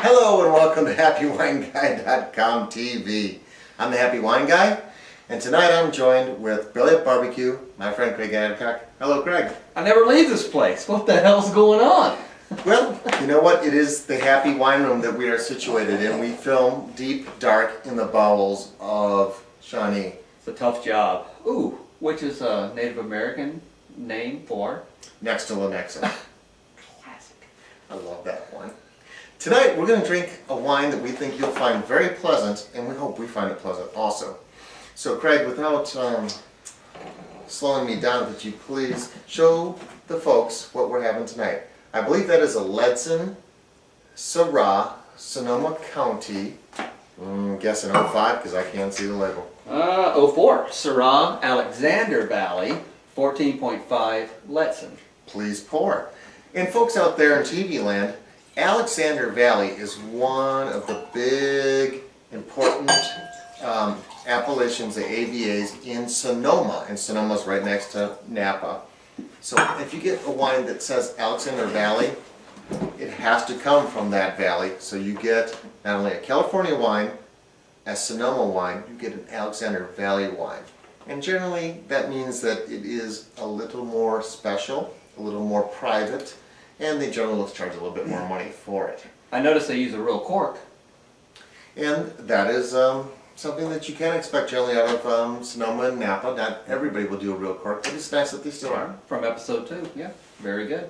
Hello and welcome to HappyWineGuy.com TV. I'm the Happy Wine Guy, and tonight I'm joined with Billy at Barbecue, my friend Craig Adcock. Hello, Craig. I never leave this place. What the hell's going on? Well, you know what? It is the Happy Wine Room that we are situated in. We film deep, dark in the bowels of Shawnee. It's a tough job. Ooh, which is a Native American name for? Next to Lenexa. Classic. I love that one. Tonight we're going to drink a wine that we think you'll find very pleasant, and we hope we find it pleasant also. So Craig, without slowing me down, could you please show the folks what we're having tonight? I believe that is a Ledson, Syrah, Sonoma County. I'm guessing 05 because I can't see the label. 04. Syrah, Alex.Valley, 14.5 Ledson. Please pour. And folks out there in TV land, Alex.Valley is one of the big, important appellations, the AVAs in Sonoma, and Sonoma's right next to Napa. So if you get a wine that says Alex.Valley, it has to come from that valley. So you get not only a California wine, a Sonoma wine, you get an Alex.Valley wine. And generally that means that it is a little more special, a little more private, and they generally charge a little bit more money for it. I noticed they use a real cork. And that is something that you can expect generally out of Sonoma and Napa. Not everybody will do a real cork, but it's nice that they still are. From episode 2, yeah. Very good.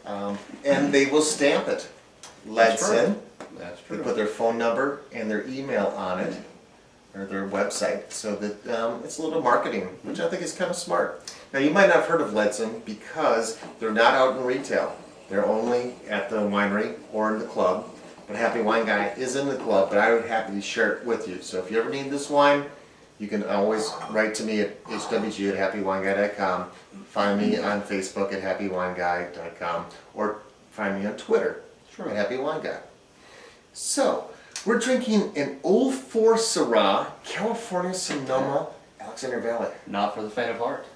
And they will stamp it. Ledson. That's They true. put their phone number and their email on it, or their website, so that it's a little marketing, which I think is kind of smart. Now you might not have heard of Ledson because they're not out in retail. They're only at the winery or in the club. But Happy Wine Guy is in the club, but I would happily share it with you. So if you ever need this wine, you can always write to me at HWG@HappyWineGuy.com. Find me on Facebook at HappyWineGuy.com, or find me on Twitter at Happy Wine Guy. So we're drinking an 04 Syrah, California Sonoma, Alex.Valley. Not for the faint of heart.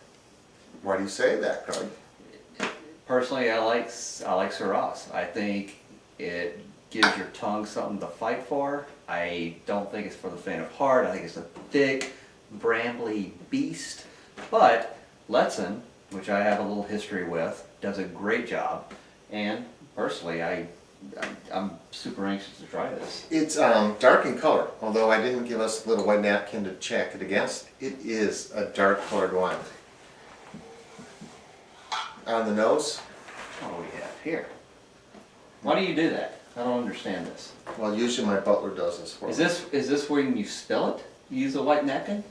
Why do you say that, Craig? Personally, I like Syrahs. I think it gives your tongue something to fight for. I don't think it's for the faint of heart. I think it's a thick, brambly beast. But Ledson, which I have a little history with, does a great job. And personally, I'm super anxious to try this. It's dark in color, although I didn't give us a little white napkin to check it against. It is a dark colored wine. On the nose? What do we have here? Why do you do that? I don't understand this. Well, usually my butler does this for me. Is this when you spill it? You use a white napkin?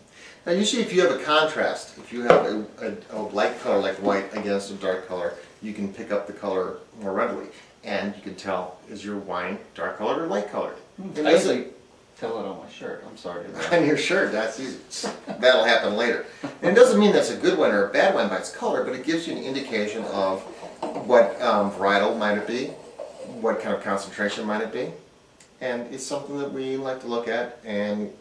Now usually if you have a contrast, if you have a light color like white against a dark color, you can pick up the color more readily. And you can tell, is your wine dark colored or light colored? I usually tell it on my shirt. I'm sorry to that. On your shirt, that's easy. That'll happen later. And it doesn't mean that's a good wine or a bad wine by its color, but it gives you an indication of what varietal might it be, what kind of concentration might it be. And it's something that we like to look at, and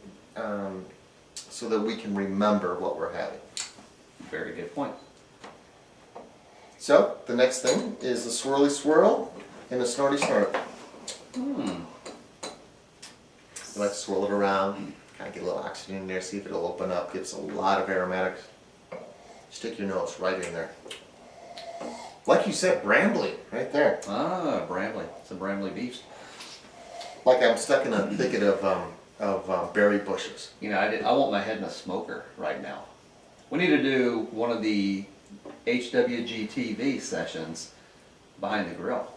so that we can remember what we're having. Very good point. So, the next thing is the swirly swirl and the snorty snort. You like to swirl it around, kind of get a little oxygen in there, see if it'll open up, gives a lot of aromatics. Stick your nose right in there. Like you said, brambly, right there. Ah, brambly. It's a brambly beast. Like I'm stuck in a thicket of berry bushes. You know, I want my head in a smoker right now. We need to do one of the HWGTV sessions behind the grill.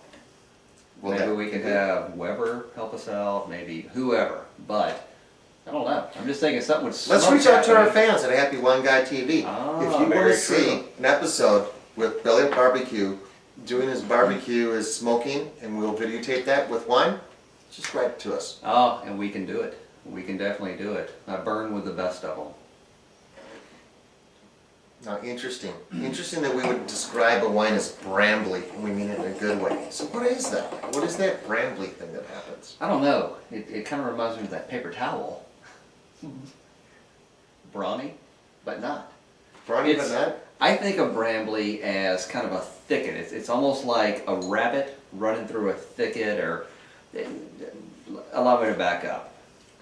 Well, maybe we could have Weber help us out, maybe whoever, but I don't know. I'm just thinking something would smoke. Let's reach out to our happening. fans at Happy Wine Guy TV. Ah, if you want very to see true. an episode with Billy at Barbecue doing his barbecue, his smoking, and we'll videotape that with wine, just write it to us. Oh, and we can do it. We can definitely do it. I burn with the best of them. Now, interesting. Interesting that we would describe a wine as brambly, and we mean it in a good way. So what is that? What is that brambly thing that happens? I don't know. It kind of reminds me of that paper towel. Brawny, but not. Brawny, but not? I think of brambly as kind of a thicket. It's almost like a rabbit running through a thicket, or allow me to back up.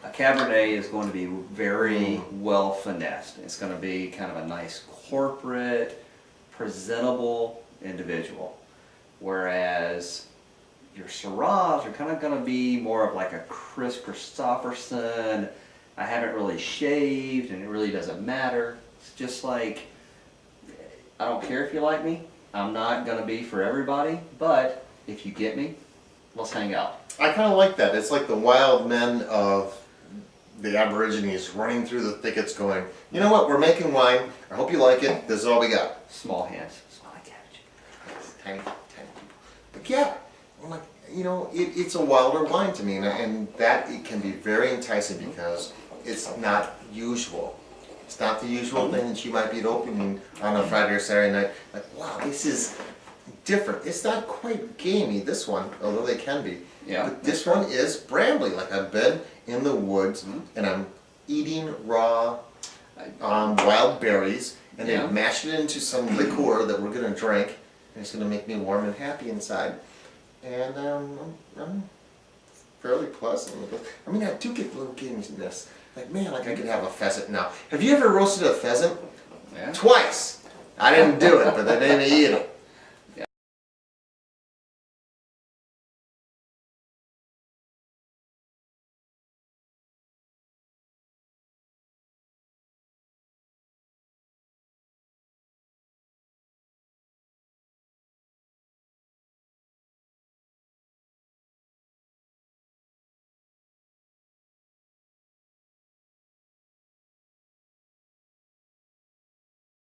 A Cabernet is going to be very well finessed. It's going to be kind of a nice corporate, presentable individual. Whereas your Syrahs are kind of going to be more of like a Chris Christopherson. I haven't really shaved and it really doesn't matter. It's just like, I don't care if you like me. I'm not going to be for everybody, but if you get me, let's hang out. I kind of like that. It's like the wild men of the Aborigines running through the thickets going, you know what, we're making wine. I hope you like it. This is all we got. Small hands. Small like cabbage. Tiny people. But yeah, I'm like, you know, it's a wilder wine to me, and that it can be very enticing because it's not usual. It's not the usual thing that you might be opening on a Friday or Saturday night. Like, wow, this is different. It's not quite gamey, this one, although they can be. Yeah. But this one is brambly. Like, I've been in the woods and I'm eating raw wild berries, and Yeah. they've mashed it into some liqueur that we're going to drink, and it's going to make me warm and happy inside. And I'm fairly pleasant with it. I mean, I do get little games in this. Like, man, like I could have a pheasant now. Have you ever roasted a pheasant? Yeah. Twice. I didn't do it, but I didn't eat it.